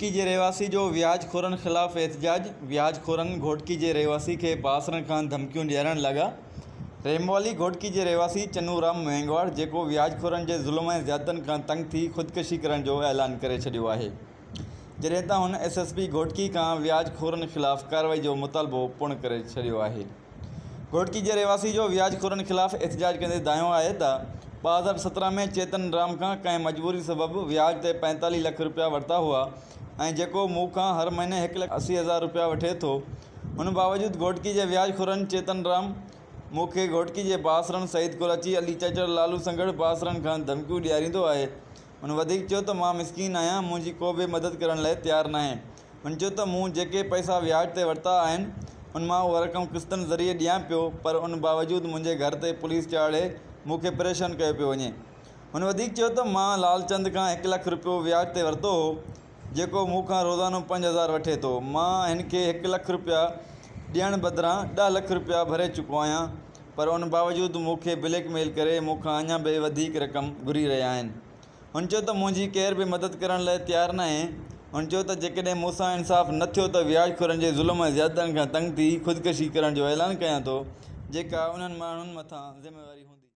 घोटकी के रहवासी जो व्याजखोरनि ख़िलाफ़ एहतजाज। व्याजखोरनि घोटकी के रहवासी के बासरनि खां धमकियूं ॾियण लॻा। रेमवाली घोटकी के रहवासी चन्नूराम मेंगवाड़ जेको व्याजखोरनि के ज़ुल्म ऐं ज़्यादतियुनि खां तंग थी ख़ुदकुशी करण जो ऐलान करे छॾियो आहे, जॾहिं त हुन SSP घोटकी खां व्याजखोरनि ख़िलाफ़ कार्रवाई जो मुतालबो पूर्ण करे छॾियो आहे। घोटकी के रहवासी जो व्याजखोरनि ख़िलाफ़ एहतजाज कंदे दायो आहे त 2017 में चेतन राम खां कंहिं मजबूरी सबबि व्याज ते 45 लाख रुपया वरिता हुआ ऐं जेको मूं खां हर महीने 1,80,000 रुपया वठे थो। उन बावजूद घोटकी के व्याजखोरनि चेतन राम मूंखे घोटकी के बासरनि सईद कुराची अली चचड़ लालू संगड़ बासरनि खां धमकियूं ॾियारींदो आहे। उन वधीक चयो त मां मिसकीन आहियां, मुंहिंजी को बि मदद करण लाइ तयारु नाहे। उन चयो त मूं जेके पैसा व्याज ते वरिता आहिनि उन मां उहा रक़म किस्तनि ज़रिए ॾियां पियो, पर उन बावजूद मुंहिंजे घर ते पुलिस चाढ़े मूंखे परेशान कयो पियो वञे। हुन वधीक चयो त मां लालचंद खां 1 लाख रुपयो व्याज ते वरितो हो, जेको मूं खां रोज़ानो 5,000 वठे थो। मां हिन खे 1 लाख रुपया ॾियण बदिरां 10 लाख रुपया भरे चुको आहियां, पर उन बावजूद मूंखे ब्लैकमेल करे मूंखां अञा बि वधीक रक़म घुरी रहिया आहिनि। हुन चयो त मुंहिंजी केर बि मदद करण लाइ तयारु नाहे। हुन चयो त जेकॾहिं मूंसां इंसाफ़ न थियो त व्याजखोरनि जे ज़ुल्म ऐं ज़्यादतियुनि खां तंग थी ख़ुदकुशी करण जो ऐलान कयां थो, जेका उन्हनि माण्हुनि मथां ज़िम्मेवारी हूंदी।